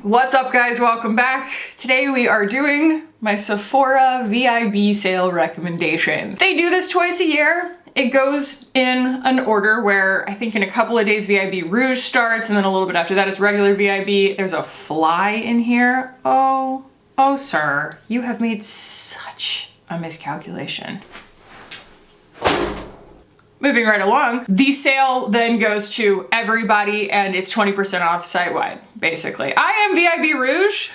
What's up guys, welcome back. Today we are doing my Sephora VIB sale recommendations. They do this twice a year. It goes in an order where I think in a couple of days VIB Rouge starts and then a little bit after that is regular VIB. There's a fly in here. Oh sir, you have made such a miscalculation. Moving right along, the sale then goes to everybody and it's 20% off site-wide, basically. I am VIB Rouge.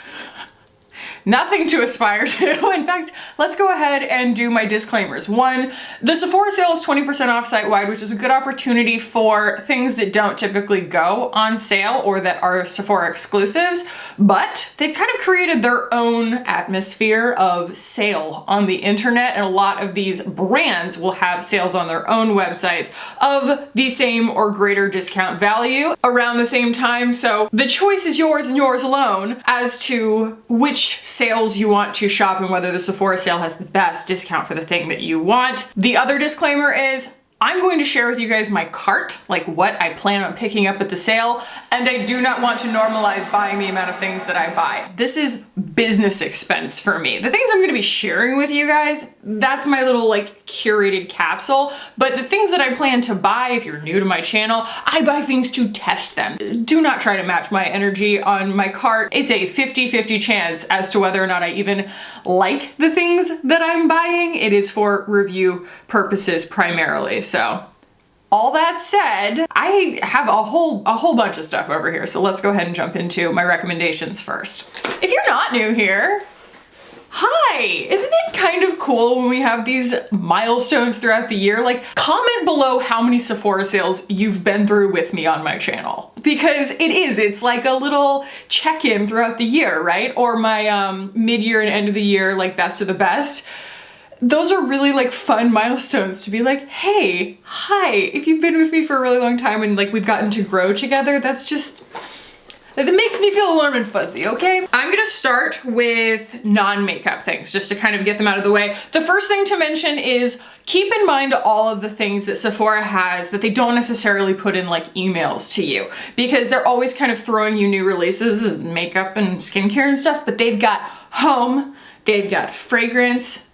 Nothing to aspire to. In fact, let's go ahead and do my disclaimers. One, the Sephora sale is 20% off site-wide, which is a good opportunity for things that don't typically go on sale or that are Sephora exclusives, but they've kind of created their own atmosphere of sale on the internet, and a lot of these brands will have sales on their own websites of the same or greater discount value around the same time. So the choice is yours and yours alone as to which sales you want to shop and whether the Sephora sale has the best discount for the thing that you want. The other disclaimer is I'm going to share with you guys my cart, like what I plan on picking up at the sale, and I do not want to normalize buying the amount of things that I buy. This is business expense for me. The things I'm gonna be sharing with you guys, that's my little like curated capsule, but the things that I plan to buy, if you're new to my channel, I buy things to test them. Do not try to match my energy on my cart. It's a 50-50 chance as to whether or not I even like the things that I'm buying. It is for review purposes primarily. So all that said, I have a whole bunch of stuff over here. So let's go ahead and jump into my recommendations first. If you're not new here, hi! Isn't it kind of cool when we have these milestones throughout the year? Like, comment below how many Sephora sales you've been through with me on my channel. Because it's like a little check-in throughout the year, right? Or my mid-year and end of the year, like best of the best. Those are really like fun milestones to be like, hey, hi, if you've been with me for a really long time and like we've gotten to grow together, that's just, that makes me feel warm and fuzzy, okay? I'm gonna start with non-makeup things just to kind of get them out of the way. The first thing to mention is keep in mind all of the things that Sephora has that they don't necessarily put in like emails to you, because they're always kind of throwing you new releases, makeup and skincare and stuff, but they've got home, they've got fragrance,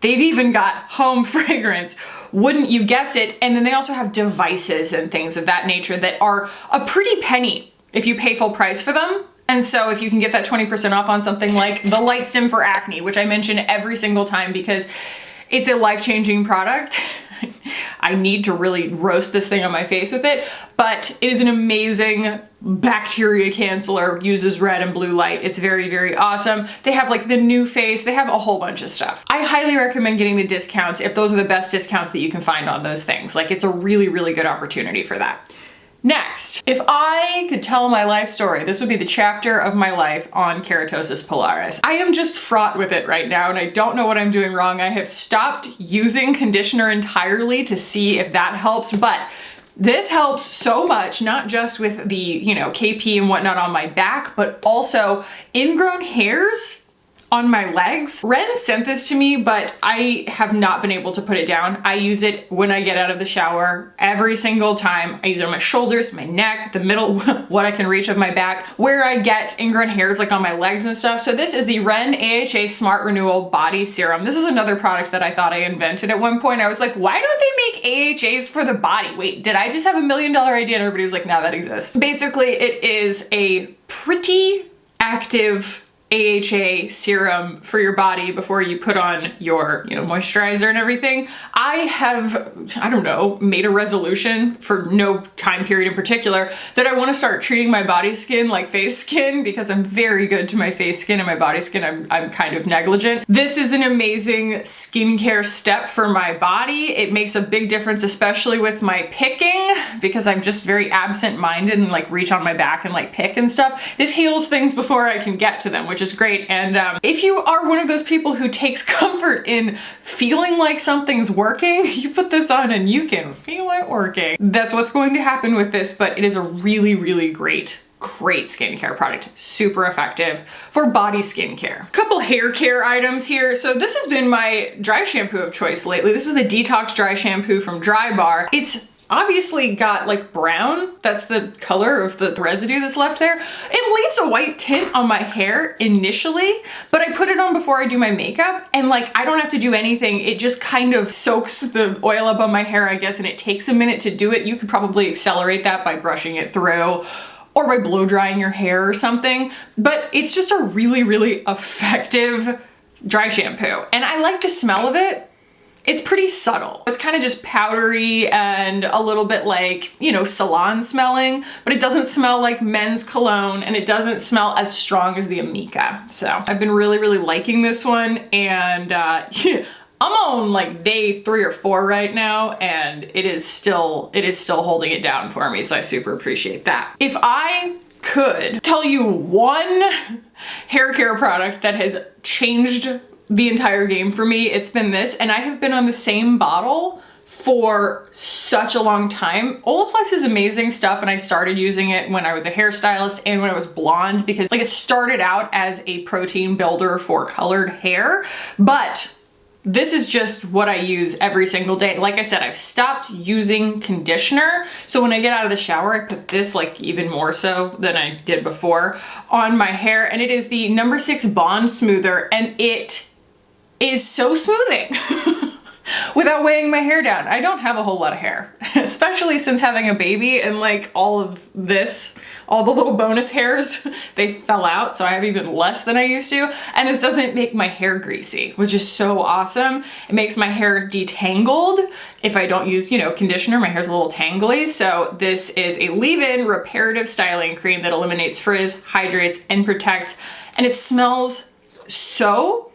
they've even got home fragrance, wouldn't you guess it? And then they also have devices and things of that nature that are a pretty penny if you pay full price for them. And so if you can get that 20% off on something like the Light Stim for acne, which I mention every single time because it's a life-changing product. I need to really roast this thing on my face with it, but it is an amazing bacteria canceller, uses red and blue light. It's very, very awesome. They have like the new face, they have a whole bunch of stuff. I highly recommend getting the discounts if those are the best discounts that you can find on those things. Like, it's a really, really good opportunity for that. Next, if I could tell my life story, this would be the chapter of my life on keratosis pilaris. I am just fraught with it right now and I don't know what I'm doing wrong. I have stopped using conditioner entirely to see if that helps, but this helps so much, not just with the, you know, KP and whatnot on my back, but also ingrown hairs on my legs. Ren sent this to me, but I have not been able to put it down. I use it when I get out of the shower every single time. I use it on my shoulders, my neck, the middle, what I can reach of my back, where I get ingrown hairs like on my legs and stuff. So this is the Ren AHA Smart Renewal Body Serum. This is another product that I thought I invented at one point. I was like, why don't they make AHAs for the body? Wait, did I just have $1 million idea? And everybody was like, no, that exists. Basically, it is a pretty active AHA serum for your body before you put on your, you know, moisturizer and everything. I have, I don't know, made a resolution for no time period in particular that I want to start treating my body skin like face skin, because I'm very good to my face skin and my body skin I'm kind of negligent. This is an amazing skincare step for my body. It makes a big difference, especially with my picking, because I'm just very absent-minded and like reach on my back and like pick and stuff. This heals things before I can get to them, which is great. And if you are one of those people who takes comfort in feeling like something's working, you put this on and you can feel it working. That's what's going to happen with this, but it is a really, really great skincare product. Super effective for body skincare. Couple hair care items here. So this has been my dry shampoo of choice lately. This is the Detox Dry Shampoo from Dry Bar. It's obviously got like brown. That's the color of the residue that's left there. It leaves a white tint on my hair initially, but I put it on before I do my makeup, and like I don't have to do anything. It just kind of soaks the oil up on my hair, I guess, and it takes a minute to do it. You could probably accelerate that by brushing it through or by blow drying your hair or something, but it's just a really, really effective dry shampoo. And I like the smell of it. It's pretty subtle. It's kind of just powdery and a little bit like, you know, salon smelling, but it doesn't smell like men's cologne, and it doesn't smell as strong as the Amika. So I've been really, really liking this one, and I'm on like day 3 or 4 right now, and it is still holding it down for me. So I super appreciate that. If I could tell you one hair care product that has changed the entire game for me, it's been this, and I have been on the same bottle for such a long time. Olaplex is amazing stuff, and I started using it when I was a hairstylist and when I was blonde, because like it started out as a protein builder for colored hair, but this is just what I use every single day. Like I said, I've stopped using conditioner. So when I get out of the shower, I put this, like even more so than I did before, on my hair. And it is the No. 6 Bond Smoother, and it is so smoothing without weighing my hair down. I don't have a whole lot of hair, especially since having a baby, and like all of this, all the little bonus hairs, they fell out, so I have even less than I used to. And this doesn't make my hair greasy, which is so awesome. It makes my hair detangled. If I don't use, you know, conditioner, my hair's a little tangly. So this is a leave-in reparative styling cream that eliminates frizz, hydrates, and protects. And it smells so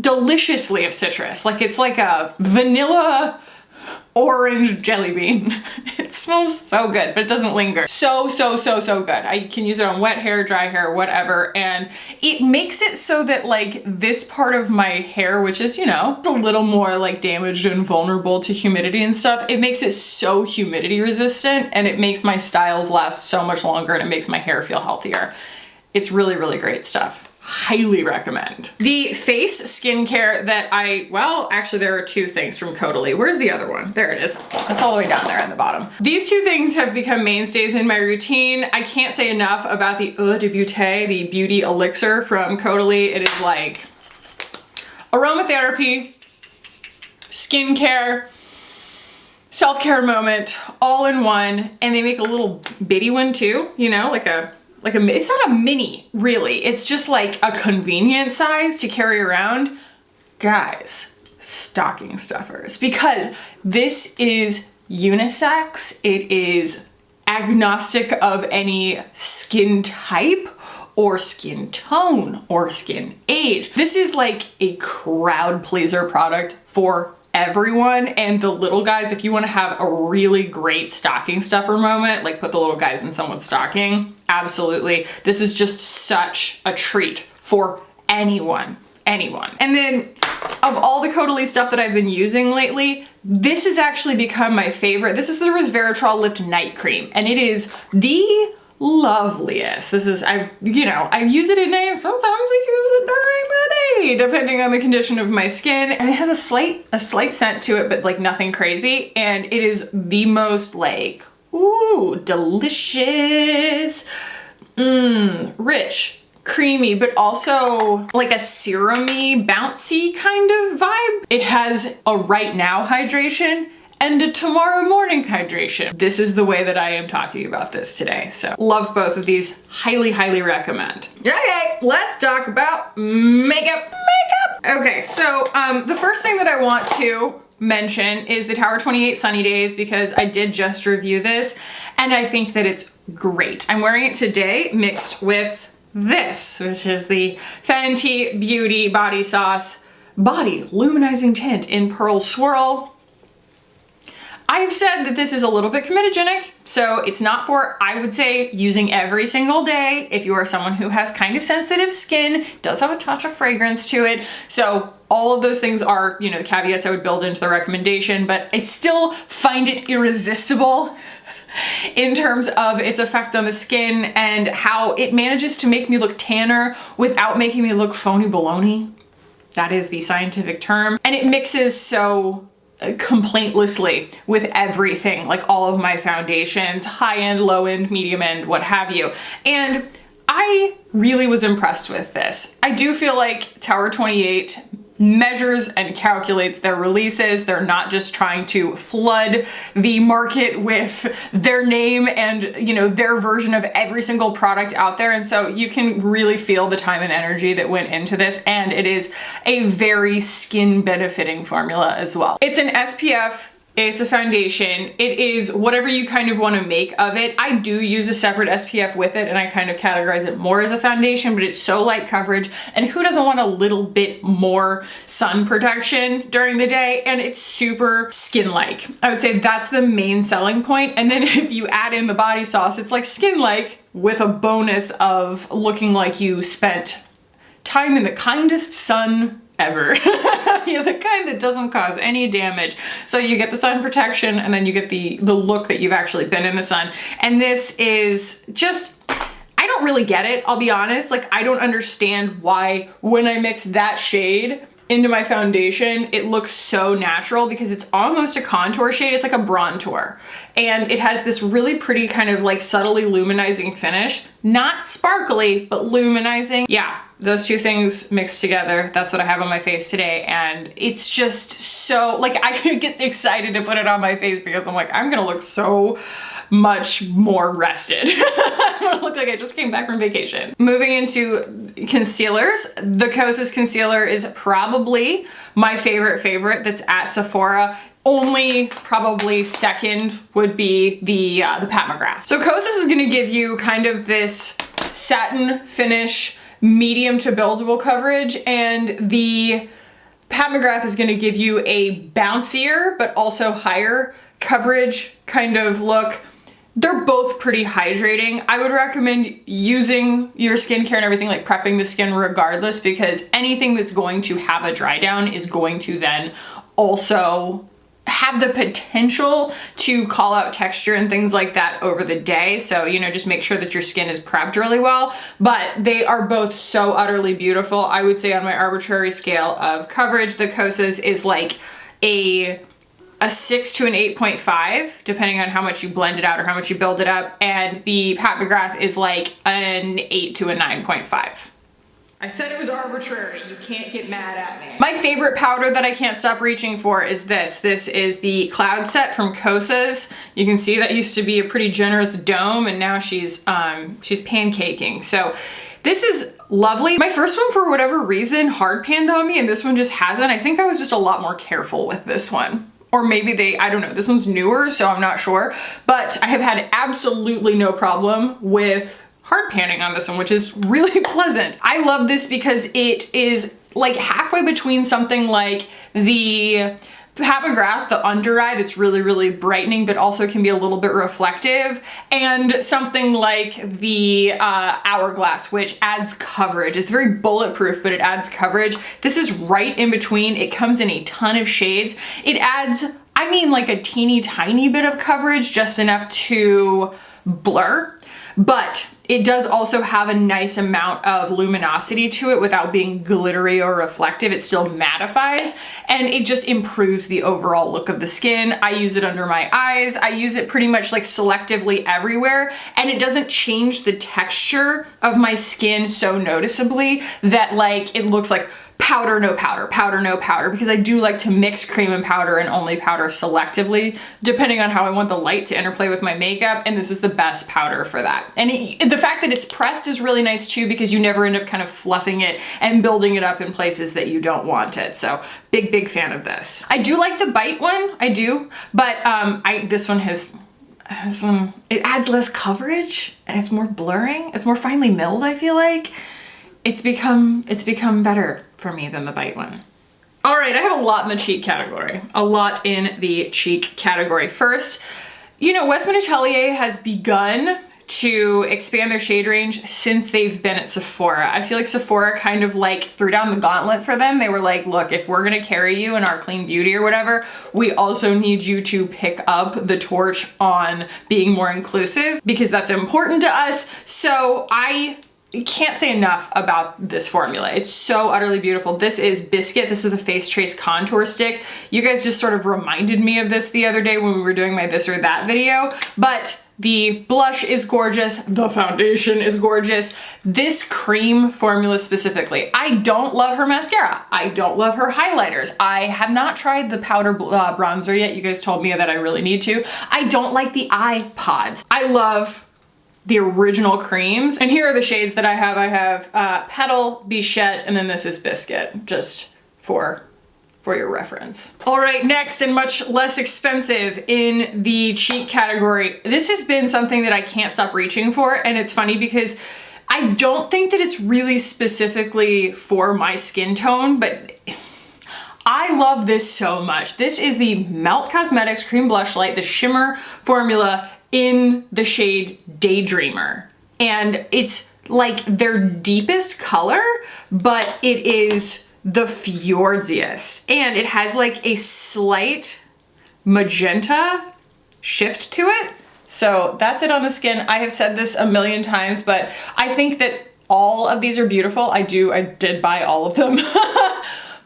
deliciously of citrus. Like it's like a vanilla orange jelly bean. It smells so good, but it doesn't linger. So good. I can use it on wet hair, dry hair, whatever. And it makes it so that like this part of my hair, which is, you know, a little more like damaged and vulnerable to humidity and stuff, it makes it so humidity resistant, and it makes my styles last so much longer, and it makes my hair feel healthier. It's really, really great stuff. Highly recommend. The face skincare that well, actually there are 2 things from Codily. Where's the other one? There it is. That's all the way down there in the bottom. These 2 things have become mainstays in my routine. I can't say enough about the Eau de Beauté, the beauty elixir from Codily. It is like aromatherapy, skincare, self-care moment, all in one. And they make a little bitty one too, you know, it's not a mini, really. It's just like a convenient size to carry around. Guys, stocking stuffers, because this is unisex. It is agnostic of any skin type or skin tone or skin age. This is like a crowd pleaser product for everyone. And the little guys, if you want to have a really great stocking stuffer moment, like put the little guys in someone's stocking, absolutely. This is just such a treat for anyone. And then of all the Codily stuff that I've been using lately, this has actually become my favorite. This is the Resveratrol Lift Night Cream, and it is the loveliest. This is, I use it at night. Sometimes I use it during the day, depending on the condition of my skin. And it has a slight scent to it, but like nothing crazy. And it is the most like, ooh, delicious, rich, creamy, but also like a serumy, bouncy kind of vibe. It has a right now hydration and a tomorrow morning hydration. This is the way that I am talking about this today. So love both of these, highly, highly recommend. Okay, let's talk about makeup. Okay, so the first thing that I want to mention is the Tower 28 Sunny Days, because I did just review this and I think that it's great. I'm wearing it today mixed with this, which is the Fenty Beauty Body Sauce Body Luminizing Tint in Pearl Swirl. I've said that this is a little bit comedogenic, so it's not for, I would say, using every single day. If you are someone who has kind of sensitive skin, it does have a touch of fragrance to it. So all of those things are, you know, the caveats I would build into the recommendation, but I still find it irresistible in terms of its effect on the skin and how it manages to make me look tanner without making me look phony baloney. That is the scientific term. And it mixes so complaintlessly with everything, like all of my foundations, high end, low end, medium end, what have you. And I really was impressed with this. I do feel like Tower 28 measures and calculates their releases. They're not just trying to flood the market with their name and, you know, their version of every single product out there. And so you can really feel the time and energy that went into this. And it is a very skin benefiting formula as well. It's an SPF. It's a foundation. It is whatever you kind of want to make of it. I do use a separate SPF with it, and I kind of categorize it more as a foundation, but it's so light coverage, and who doesn't want a little bit more sun protection during the day? And it's super skin-like. I would say that's the main selling point. And then if you add in the body sauce, it's like skin-like with a bonus of looking like you spent time in the kindest sun ever. Yeah, the kind that doesn't cause any damage. So you get the sun protection, and then you get the look that you've actually been in the sun. And this is just, I don't really get it, I'll be honest. Like, I don't understand why when I mix that shade into my foundation, it looks so natural, because it's almost a contour shade. It's like a bronzer. And it has this really pretty kind of like subtly luminizing finish. Not sparkly, but luminizing. Yeah, those two things mixed together, that's what I have on my face today. And it's just so, like, I get excited to put it on my face because I'm like, I'm gonna look so much more rested. I'm gonna look like I just came back from vacation. Moving into concealers, the Kosas concealer is probably my favorite that's at Sephora. Only probably second would be the Pat McGrath. So Kosas is gonna give you kind of this satin finish, medium to buildable coverage, and the Pat McGrath is gonna give you a bouncier but also higher coverage kind of look. They're both pretty hydrating. I would recommend using your skincare and everything, like prepping the skin regardless, because anything that's going to have a dry down is going to then also have the potential to call out texture and things like that over the day. So, you know, just make sure that your skin is prepped really well. But they are both so utterly beautiful. I would say on my arbitrary scale of coverage, the Kosas is like a 6 to an 8.5, depending on how much you blend it out or how much you build it up. And the Pat McGrath is like an 8 to a 9.5. I said it was arbitrary. You can't get mad at me. My favorite powder that I can't stop reaching for is this. This is the Cloud Set from Kosas. You can see that used to be a pretty generous dome, and now she's pancaking. So this is lovely. My first one, for whatever reason, hard panned on me, and this one just hasn't. I think I was just a lot more careful with this one. Or maybe I don't know, this one's newer, so I'm not sure. But I have had absolutely no problem with hard panning on this one, which is really pleasant. I love this because it is like halfway between something like the Pat McGrath, the under eye, that's really, really brightening, but also can be a little bit reflective, and something like the Hourglass, which adds coverage. It's very bulletproof, but it adds coverage. This is right in between. It comes in a ton of shades. It adds, I mean, like a teeny tiny bit of coverage, just enough to blur, but it does also have a nice amount of luminosity to it without being glittery or reflective. It still mattifies, and it just improves the overall look of the skin. I use it under my eyes. I use it pretty much like selectively everywhere, and it doesn't change the texture of my skin so noticeably that like it looks like powder, no powder, powder, no powder, because I do like to mix cream and powder and only powder selectively, depending on how I want the light to interplay with my makeup, and this is the best powder for that. And the fact that it's pressed is really nice too, because you never end up kind of fluffing it and building it up in places that you don't want it. So big fan of this. I do like the Bite one, I do, but this one, it adds less coverage and it's more blurring. It's more finely milled, I feel like. It's become better for me than the Bite one. All right, I have a lot in the cheek category. A lot in the cheek category. First, you know, Westman Atelier has begun to expand their shade range since they've been at Sephora. I feel like Sephora kind of like threw down the gauntlet for them. They were like, look, if we're gonna carry you in our clean beauty or whatever, we also need you to pick up the torch on being more inclusive, because that's important to us. So I you can't say enough about this formula. It's so utterly beautiful. This is Biscuit. This is the Face Trace Contour Stick. You guys just sort of reminded me of this the other day when we were doing my this or that video, but the blush is gorgeous. The foundation is gorgeous. This cream formula specifically. I don't love her mascara. I don't love her highlighters. I have not tried the powder bronzer yet. You guys told me that I really need to. I don't like the eye pods. I love the original creams. And here are the shades that I have. I have Petal, Bichette, and then this is Biscuit, just for your reference. All right, next and much less expensive in the cheek category. This has been something that I can't stop reaching for, and it's funny because I don't think that it's really specifically for my skin tone, but I love this so much. This is the Melt Cosmetics Cream Blush Light, the shimmer formula in the shade Daydreamer. And it's like their deepest color, but it is the fjordsiest. And it has like a slight magenta shift to it. So that's it on the skin. I have said this a million times, but I think that all of these are beautiful. I did buy all of them.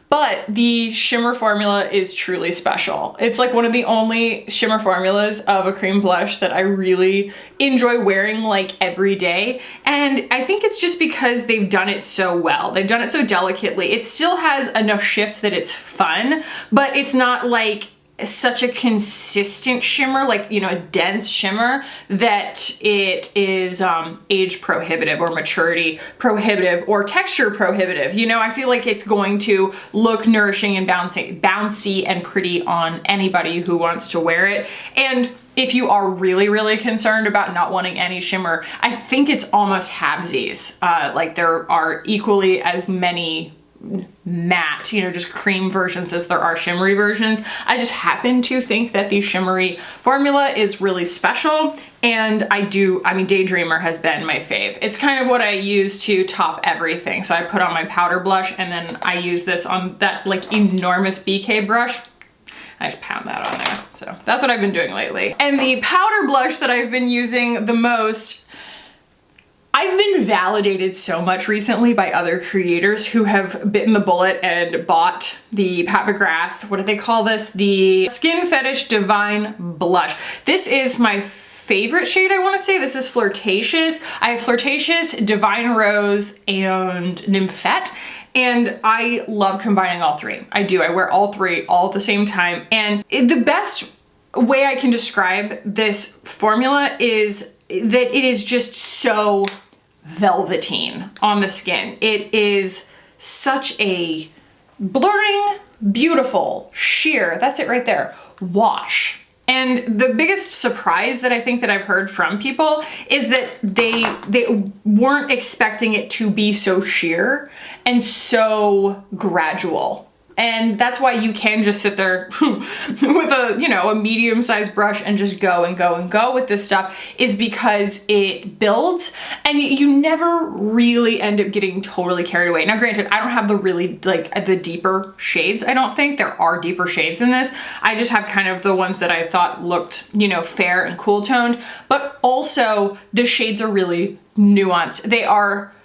But the shimmer formula is truly special. It's like one of the only shimmer formulas of a cream blush that I really enjoy wearing like every day. And I think it's just because they've done it so well. They've done it so delicately. It still has enough shift that it's fun, but it's not like such a consistent shimmer, like, you know, a dense shimmer, that it is age prohibitive or maturity prohibitive or texture prohibitive. You know, I feel like it's going to look nourishing and bouncy and pretty on anybody who wants to wear it. And if you are really, really concerned about not wanting any shimmer, I think it's almost halvesies. Like there are equally as many matte, you know, just cream versions as there are shimmery versions. I just happen to think that the shimmery formula is really special, and I mean, Daydreamer has been my fave. It's kind of what I use to top everything. So I put on my powder blush, and then I use this on that like enormous BK brush. I just pound that on there. So that's what I've been doing lately. And the powder blush that I've been using the most, I've been validated so much recently by other creators who have bitten the bullet and bought the Pat McGrath, what do they call this? The Skin Fetish Divine Blush. This is my favorite shade, I wanna say. This is Flirtatious. I have Flirtatious, Divine Rose, and Nymphette. And I love combining all three. I do, I wear all three all at the same time. And the best way I can describe this formula is that it is just so velveteen on the skin. It is such a blurring, beautiful, sheer, that's it right there, wash. And the biggest surprise that I think that I've heard from people is that they weren't expecting it to be so sheer and so gradual. And that's why you can just sit there with a, you know, a medium-sized brush and just go and go and go with this stuff, is because it builds and you never really end up getting totally carried away. Now, granted, I don't have the really, like, the deeper shades. I don't think there are deeper shades in this. I just have kind of the ones that I thought looked, you know, fair and cool toned, but also the shades are really nuanced. They are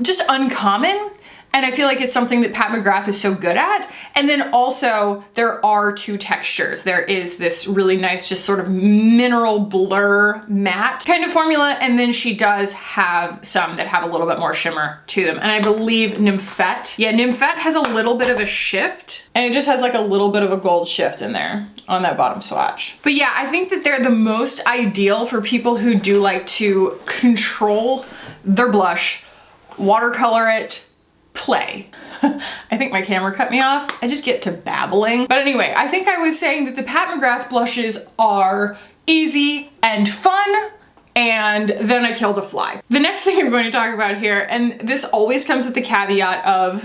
just uncommon. And I feel like it's something that Pat McGrath is so good at. And then also there are two textures. There is this really nice, just sort of mineral blur matte kind of formula. And then she does have some that have a little bit more shimmer to them. And I believe Nymphette, yeah, Nymphette has a little bit of a shift, and it just has like a little bit of a gold shift in there on that bottom swatch. But yeah, I think that they're the most ideal for people who do like to control their blush, watercolor it, play. I think my camera cut me off. I just get to babbling. But anyway, I think I was saying that the Pat McGrath blushes are easy and fun, and then I killed a fly. The next thing I'm going to talk about here, and this always comes with the caveat of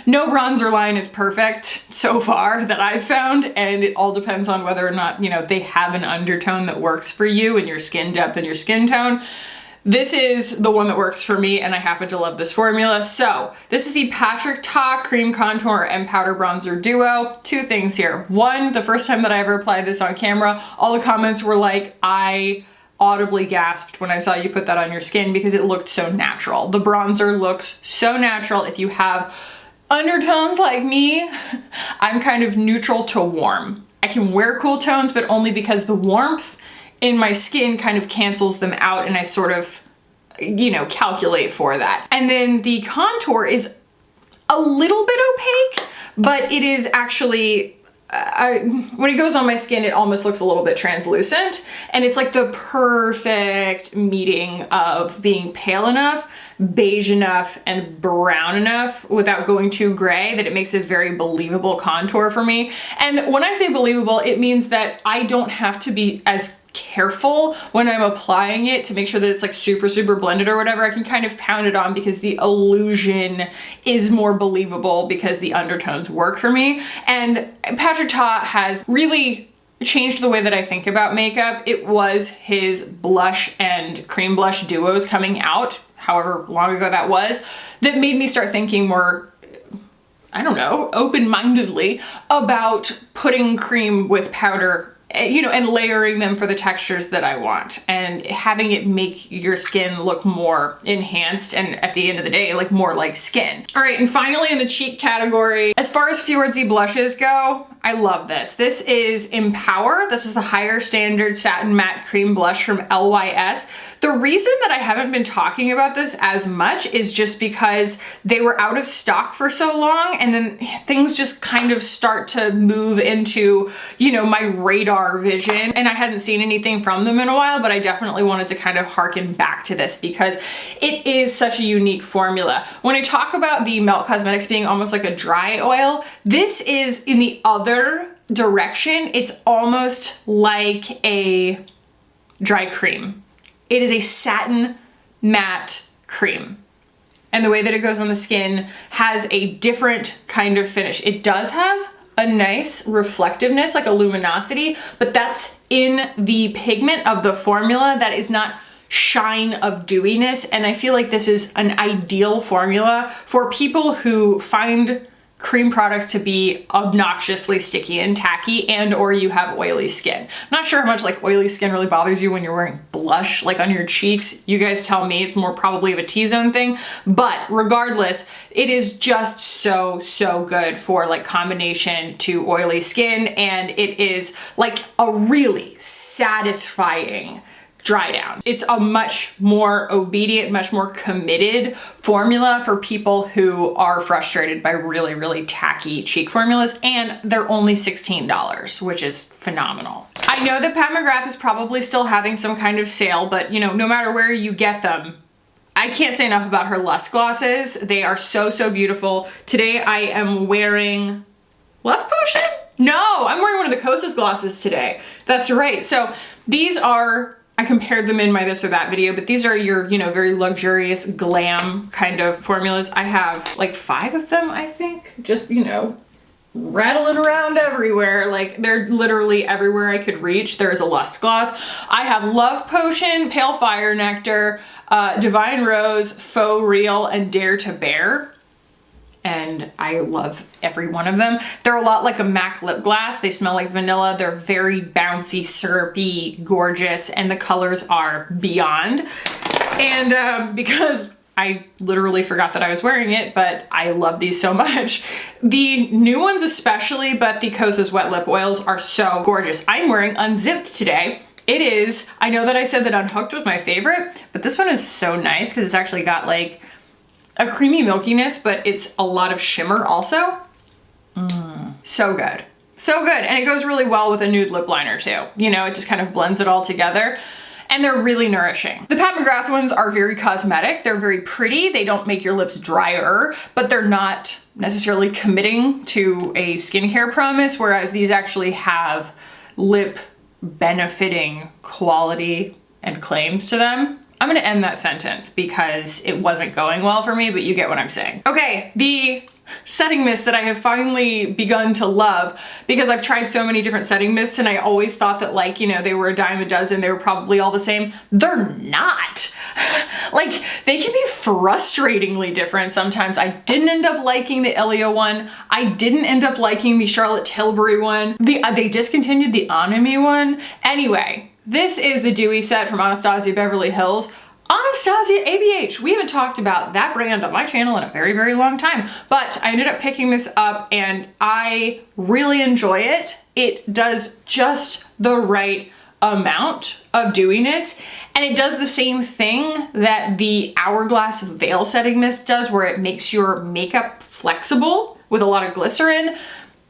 no bronzer line is perfect so far that I've found, and it all depends on whether or not, you know, they have an undertone that works for you and your skin depth and your skin tone. This is the one that works for me, and I happen to love this formula. So this is the Patrick Ta Cream Contour and Powder Bronzer Duo. Two things here. One, the first time that I ever applied this on camera, all the comments were like, I audibly gasped when I saw you put that on your skin because it looked so natural. The bronzer looks so natural. If you have undertones like me, I'm kind of neutral to warm. I can wear cool tones, but only because the warmth in my skin kind of cancels them out, and I sort of, you know, calculate for that. And then the contour is a little bit opaque, but it is actually, when it goes on my skin, it almost looks a little bit translucent, and it's like the perfect meeting of being pale enough, beige enough, and brown enough without going too gray that it makes a very believable contour for me. And when I say believable, it means that I don't have to be as careful when I'm applying it to make sure that it's like super, super blended or whatever. I can kind of pound it on because the illusion is more believable because the undertones work for me. And carttt has really changed the way that I think about makeup. It was his blush and cream blush duos coming out, however long ago that was, that made me start thinking more, I don't know, open-mindedly about putting cream with powder, you know, and layering them for the textures that I want and having it make your skin look more enhanced and at the end of the day, like more like skin. All right, and finally in the cheek category, as far as Fjordsy blushes go, I love this. This is Empower. This is the Higher Standard Satin Matte Cream Blush from LYS. The reason that I haven't been talking about this as much is just because they were out of stock for so long, and then things just kind of start to move into, you know, my radar vision, and I hadn't seen anything from them in a while, but I definitely wanted to kind of harken back to this because it is such a unique formula. When I talk about the Melt Cosmetics being almost like a dry oil, this is in the other direction. It's almost like a dry cream. It is a satin matte cream. And the way that it goes on the skin has a different kind of finish. It does have a nice reflectiveness, like a luminosity, but that's in the pigment of the formula. That is not shine of dewiness. And I feel like this is an ideal formula for people who find cream products to be obnoxiously sticky and tacky, and or you have oily skin. I'm not sure how much like oily skin really bothers you when you're wearing blush like on your cheeks. You guys tell me. It's more probably of a T-zone thing, but regardless, it is just so, so good for like combination to oily skin, and it is like a really satisfying dry down. It's a much more obedient, much more committed formula for people who are frustrated by really, really tacky cheek formulas, and they're only $16, which is phenomenal. I know that Pat McGrath is probably still having some kind of sale, but you know, no matter where you get them, I can't say enough about her Lust glosses. They are so, so beautiful. Today I am wearing Love Potion? No, I'm wearing one of the Kosas glosses today. That's right. So these are, I compared them in my this or that video, but these are your, you know, very luxurious glam kind of formulas. I have like 5 of them, I think, just, you know, rattling around everywhere. Like they're literally everywhere I could reach. There is a Lust gloss. I have Love Potion, Pale Fire Nectar, Divine Rose, Faux Real, and Dare to Bear. And I love every one of them. They're a lot like a MAC lip gloss. They smell like vanilla. They're very bouncy, syrupy, gorgeous, and the colors are beyond. And because I literally forgot that I was wearing it, but I love these so much. The new ones especially, but the Kosas wet lip oils are so gorgeous. I'm wearing Unzipped today. It is, I know that I said that Unhooked was my favorite, but this one is so nice because it's actually got like a creamy milkiness, but it's a lot of shimmer also. So good. So good. And it goes really well with a nude lip liner too. You know, it just kind of blends it all together. And they're really nourishing. The Pat McGrath ones are very cosmetic. They're very pretty. They don't make your lips drier, but they're not necessarily committing to a skincare promise, whereas these actually have lip benefiting quality and claims to them. I'm gonna end that sentence because it wasn't going well for me, but you get what I'm saying. Okay, the setting mist that I have finally begun to love, because I've tried so many different setting mists and I always thought that, like, you know, they were a dime a dozen, they were probably all the same. They're not. Like, they can be frustratingly different sometimes. I didn't end up liking the Ilia one. I didn't end up liking the Charlotte Tilbury one. They discontinued the Anime one. Anyway, This is the Dewy set from Anastasia Beverly Hills. Anastasia ABH. We haven't talked about that brand on my channel in a very, very long time, but I ended up picking this up and I really enjoy it. It does just the right amount of dewiness, and it does the same thing that the Hourglass Veil Setting Mist does, where it makes your makeup flexible with a lot of glycerin,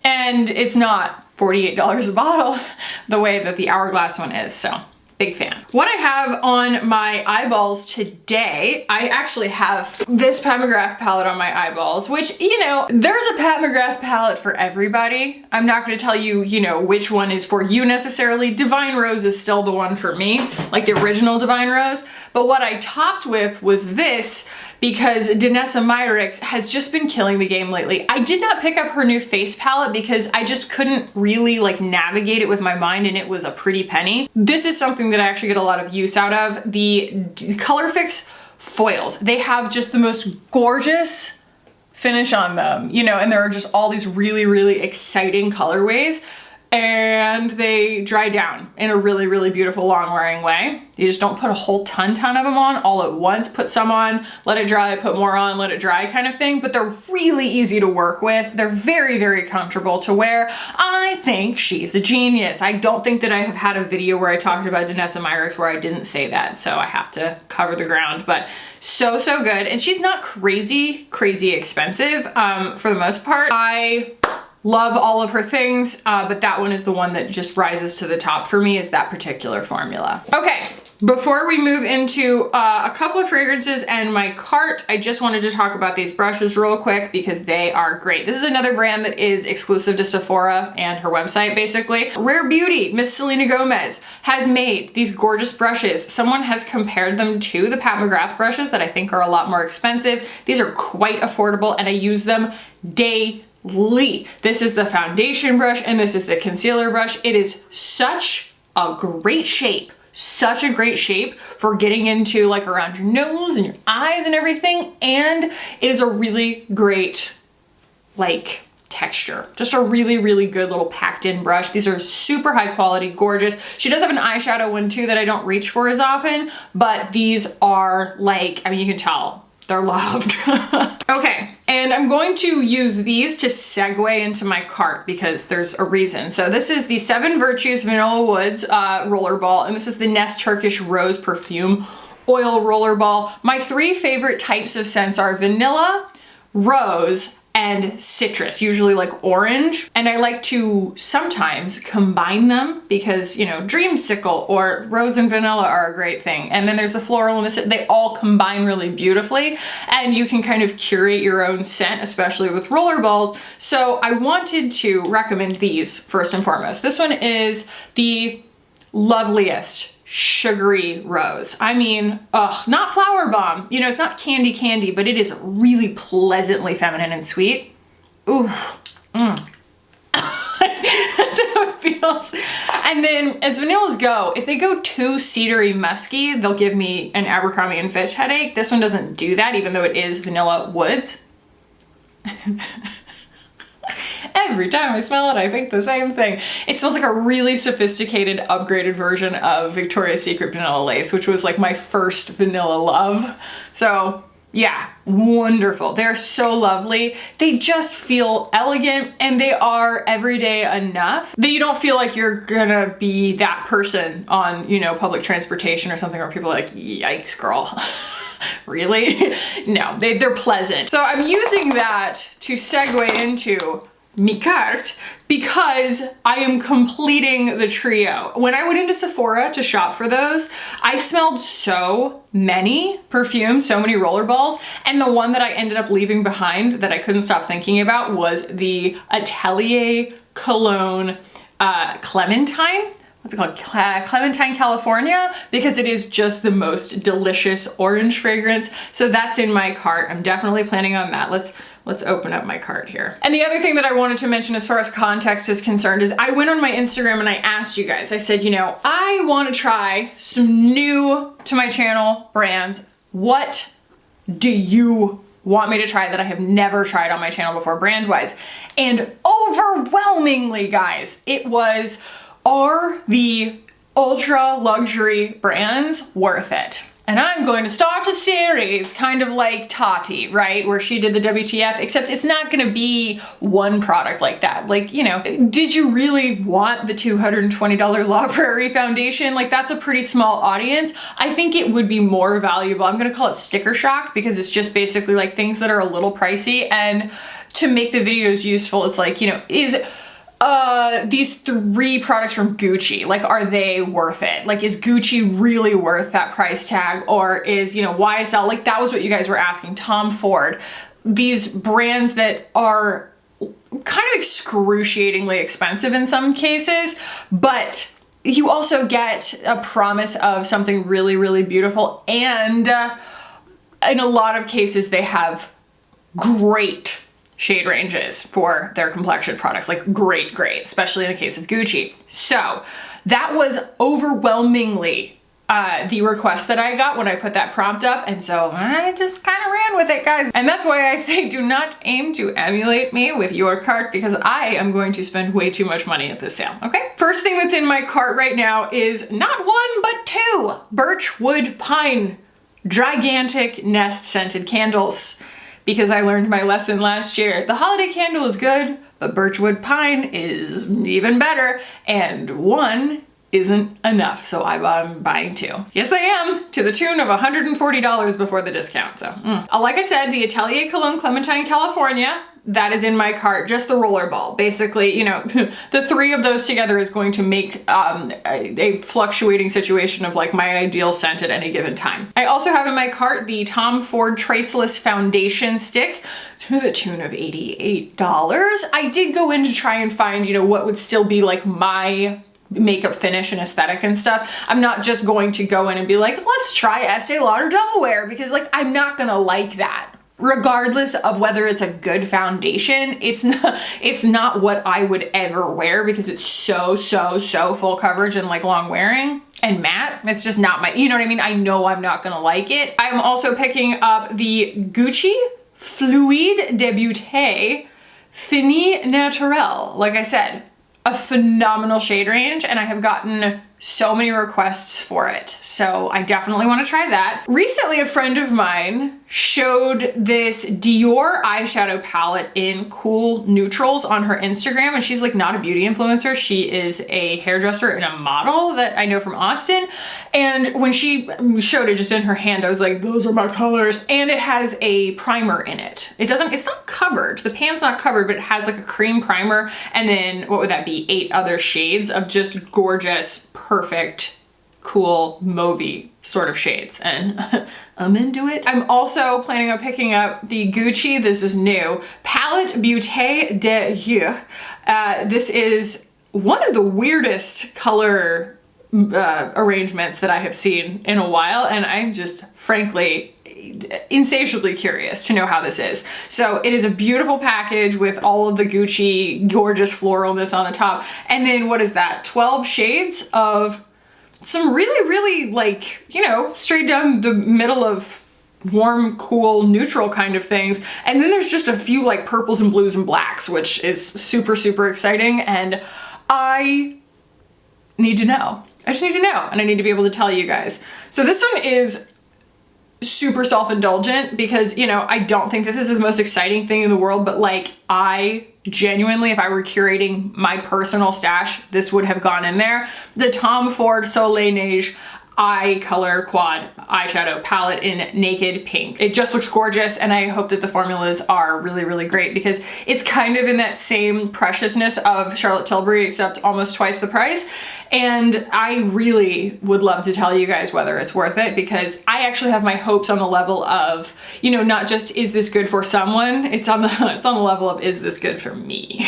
and it's not $48 a bottle the way that the Hourglass one is, so big fan. What I have on my eyeballs today, I actually have this Pat McGrath palette on my eyeballs, which, you know, there's a Pat McGrath palette for everybody. I'm not gonna tell you, you know, which one is for you necessarily. Divine Rose is still the one for me, like the original Divine Rose. But what I topped with was this, because Danessa Myricks has just been killing the game lately. I did not pick up her new face palette because I just couldn't really like navigate it with my mind, and it was a pretty penny. This is something that I actually get a lot of use out of. The Color Fix foils. They have just the most gorgeous finish on them, you know, and there are just all these really, really exciting colorways, and they dry down in a really, really beautiful long wearing way. You just don't put a whole ton of them on all at once. Put some on, let it dry, put more on, let it dry kind of thing, but they're really easy to work with. They're very, very comfortable to wear. I think she's a genius. I don't think that I have had a video where I talked about Danessa Myricks where I didn't say that, so I have to cover the ground, but so, so good. And she's not crazy, crazy expensive for the most part. I love all of her things, but that one is the one that just rises to the top for me, is that particular formula. Okay, before we move into a couple of fragrances and my cart, I just wanted to talk about these brushes real quick because they are great. This is another brand that is exclusive to Sephora and her website, basically. Rare Beauty, Miss Selena Gomez, has made these gorgeous brushes. Someone has compared them to the Pat McGrath brushes that I think are a lot more expensive. These are quite affordable and I use them daily. This is the foundation brush and this is the concealer brush. It is such a great shape, such a great shape for getting into like around your nose and your eyes and everything. And it is a really great like texture. Just a really, really good little packed in brush. These are super high quality, gorgeous. She does have an eyeshadow one too that I don't reach for as often, but these are like, I mean, you can tell they're loved. Okay, and I'm going to use these to segue into my cart because there's a reason. So this is the 7 Virtues Vanilla Woods rollerball, and this is the Nest Turkish Rose Perfume Oil Rollerball. My 3 favorite types of scents are vanilla, rose, and citrus, usually like orange. And I like to sometimes combine them because, you know, Dreamsicle or rose and vanilla are a great thing. And then there's the floral and they all combine really beautifully. And you can kind of curate your own scent, especially with rollerballs. So I wanted to recommend these first and foremost. This one is the loveliest sugary rose. I mean, not flower bomb. You know, it's not candy, but it is really pleasantly feminine and sweet. Ooh, That's how it feels. And then as vanillas go, if they go too cedary musky, they'll give me an Abercrombie and Fitch headache. This one doesn't do that, even though it is vanilla woods. Every time I smell it, I think the same thing. It smells like a really sophisticated, upgraded version of Victoria's Secret Vanilla Lace, which was like my first vanilla love. So yeah, wonderful. They're so lovely. They just feel elegant and they are everyday enough that you don't feel like you're gonna be that person on, you know, public transportation or something where people are like, yikes, girl. Really? No, they're pleasant. So I'm using that to segue into mi carte because I am completing the trio. When I went into Sephora to shop for those, I smelled so many perfumes, so many rollerballs, and the one that I ended up leaving behind that I couldn't stop thinking about was the Atelier Cologne Clementine. What's it called? Clementine, California, because it is just the most delicious orange fragrance. So that's in my cart. I'm definitely planning on that. Let's open up my cart here. And the other thing that I wanted to mention as far as context is concerned is I went on my Instagram and I asked you guys, I said, you know, I want to try some new to my channel brands. What do you want me to try that I have never tried on my channel before brand-wise? And overwhelmingly, guys, it was, are the ultra luxury brands, worth it. And I'm going to start a series, kind of like Tati, right? Where she did the WTF, except it's not gonna be one product like that. Like, you know, did you really want the $220 La Prairie foundation? Like, that's a pretty small audience. I think it would be more valuable. I'm gonna call it sticker shock because it's just basically like things that are a little pricey. And to make the videos useful, it's like, you know, is these 3 products from Gucci, like, are they worth it? Like, is Gucci really worth that price tag? Or is, you know, YSL, like, that was what you guys were asking, Tom Ford, these brands that are kind of excruciatingly expensive in some cases, but you also get a promise of something really, really beautiful. And in a lot of cases, they have great shade ranges for their complexion products, like great, especially in the case of Gucci. So that was overwhelmingly the request that I got when I put that prompt up. And so I just kind of ran with it, guys. And that's why I say do not aim to emulate me with your cart, because I am going to spend way too much money at this sale, okay? First thing that's in my cart right now is not 1, but 2 Birchwood Pine gigantic nest scented candles. Because I learned my lesson last year. The holiday candle is good, but Birchwood Pine is even better, and 1 isn't enough, so I'm buying 2. Yes, I am, to the tune of $140 before the discount, so. Like I said, the Atelier Cologne Clementine, California, that is in my cart, just the rollerball. Basically, you know, the 3 of those together is going to make a fluctuating situation of like my ideal scent at any given time. I also have in my cart the Tom Ford Traceless Foundation Stick to the tune of $88. I did go in to try and find, you know, what would still be like my makeup finish and aesthetic and stuff. I'm not just going to go in and be like, let's try Estee Lauder Double Wear, because like, I'm not gonna like that. Regardless of whether it's a good foundation, it's not what I would ever wear because it's so full coverage and like long wearing and matte. It's just not my, you know what I mean? I know I'm not gonna like it. I'm also picking up the Gucci Fluide de Beauté Fini Naturel. Like I said, a phenomenal shade range, and I have gotten so many requests for it. So I definitely want to try that. Recently, a friend of mine showed this Dior eyeshadow palette in cool neutrals on her Instagram, and she's like not a beauty influencer. She is a hairdresser and a model that I know from Austin. And when she showed it just in her hand, I was like, those are my colors. And it has a primer in it. It's not covered. The pan's not covered, but it has like a cream primer. And then what would that be? 8 other shades of just gorgeous, perfect, cool, mauvey sort of shades, and I'm into it. I'm also planning on picking up the Gucci, this is new, Palette Beauté de Yeux. This is one of the weirdest color arrangements that I have seen in a while, and I'm just frankly insatiably curious to know how this is. So it is a beautiful package with all of the Gucci gorgeous floralness on the top. And then what is that? 12 shades of some really like, you know, straight down the middle of warm, cool, neutral kind of things. And then there's just a few like purples and blues and blacks, which is super exciting. And I need to know. I just need to know, and I need to be able to tell you guys. So this one is super self-indulgent because, you know, I don't think that this is the most exciting thing in the world, but like I genuinely, if I were curating my personal stash, this would have gone in there. The Tom Ford Soleil Neige eye color quad eyeshadow palette in Naked Pink. It just looks gorgeous, and I hope that the formulas are really great because it's kind of in that same preciousness of Charlotte Tilbury, except almost twice the price. And I really would love to tell you guys whether it's worth it, because I actually have my hopes on the level of, you know, not just is this good for someone, it's on the level of is this good for me?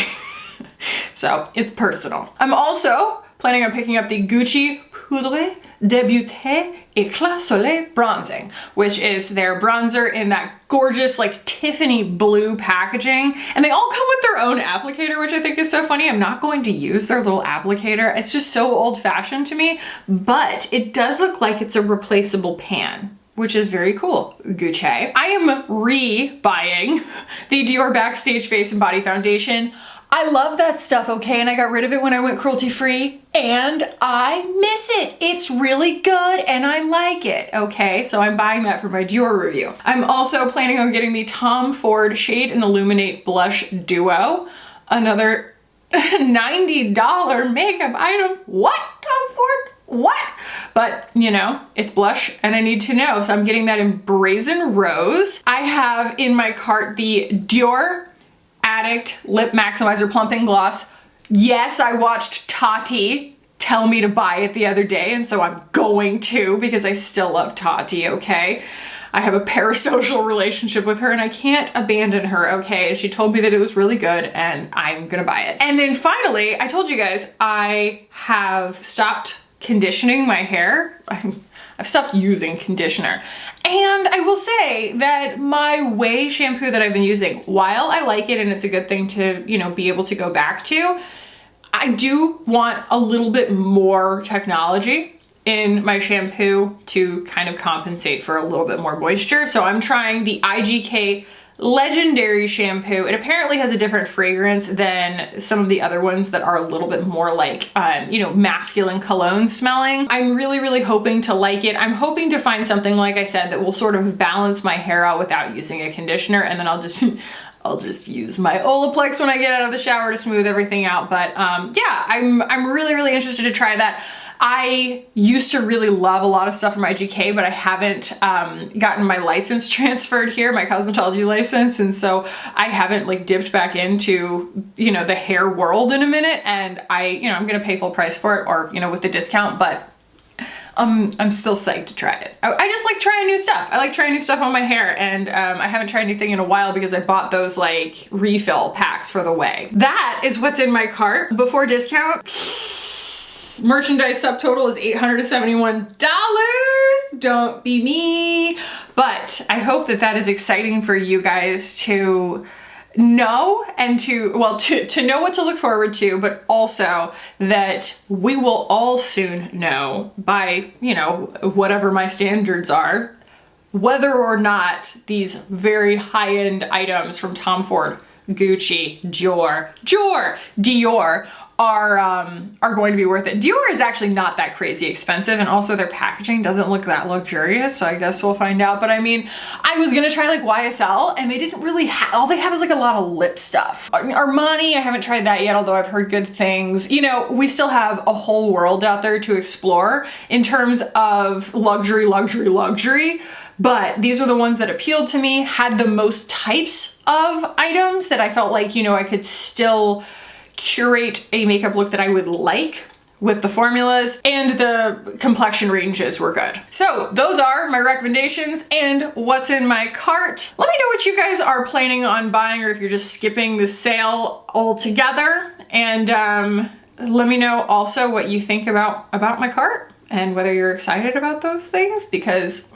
So it's personal. I'm also planning on picking up the Gucci Poudre de Beauté Éclat Soleil Bronzing, which is their bronzer in that gorgeous like Tiffany blue packaging. And they all come with their own applicator, which I think is so funny. I'm not going to use their little applicator. It's just so old fashioned to me, but it does look like it's a replaceable pan, which is very cool. Gucci. I am re-buying the Dior Backstage Face and Body Foundation. I love that stuff, okay? And I got rid of it when I went cruelty-free and I miss it. It's really good and I like it, okay? So I'm buying that for my Dior review. I'm also planning on getting the Tom Ford Shade and Illuminate Blush Duo. Another $90 makeup item. What, Tom Ford? What? But you know, it's blush and I need to know. So I'm getting that in Brazen Rose. I have in my cart the Dior Addict Lip Maximizer Plumping Gloss. Yes, I watched Tati tell me to buy it the other day, and so I'm going to because I still love Tati, okay? I have a parasocial relationship with her and I can't abandon her, okay? She told me that it was really good and I'm gonna buy it. And then finally, I told you guys I have stopped conditioning my hair. I've stopped using conditioner. And I will say that my Way shampoo that I've been using, while I like it and it's a good thing to, you know, be able to go back to, I do want a little bit more technology in my shampoo to kind of compensate for a little bit more moisture. So I'm trying the IGK Legendary shampoo. It apparently has a different fragrance than some of the other ones that are a little bit more like, you know, masculine cologne smelling. I'm really, really hoping to like it. I'm hoping to find something, like I said, that will sort of balance my hair out without using a conditioner, and then I'll just use my Olaplex when I get out of the shower to smooth everything out. But yeah, I'm really, really interested to try that. I used to really love a lot of stuff from IGK, but I haven't gotten my license transferred here, my cosmetology license, and so I haven't like dipped back into, you know, the hair world in a minute, and I'm gonna pay full price for it, or, you know, with the discount, but I'm still psyched to try it. I just like trying new stuff. I like trying new stuff on my hair, and I haven't tried anything in a while because I bought those like refill packs for the Way. That is what's in my cart before discount. Merchandise subtotal is $871. Don't be me. But I hope that that is exciting for you guys to know, and to know what to look forward to, but also that we will all soon know by, you know, whatever my standards are, whether or not these very high-end items from Tom Ford, Gucci, Dior are going to be worth it. Dior is actually not that crazy expensive, and also their packaging doesn't look that luxurious, so I guess we'll find out. But I mean, I was gonna try like YSL, and they didn't really have, all they have is like a lot of lip stuff. Armani, I haven't tried that yet, although I've heard good things. You know, we still have a whole world out there to explore in terms of luxury, but these were the ones that appealed to me, had the most types of items that I felt like, you know, I could still curate a makeup look that I would like with the formulas, and the complexion ranges were good. So those are my recommendations and what's in my cart. Let me know what you guys are planning on buying, or if you're just skipping the sale altogether. And let me know also what you think about my cart and whether you're excited about those things, because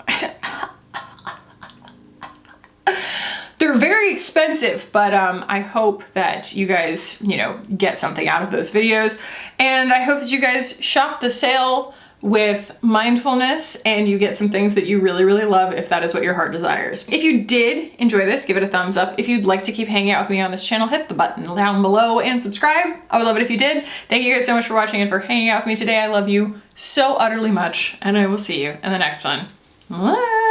they're very expensive, but I hope that you guys, you know, get something out of those videos. And I hope that you guys shop the sale with mindfulness and you get some things that you really, really love, if that is what your heart desires. If you did enjoy this, give it a thumbs up. If you'd like to keep hanging out with me on this channel, hit the button down below and subscribe. I would love it if you did. Thank you guys so much for watching and for hanging out with me today. I love you so utterly much, and I will see you in the next one. Bye.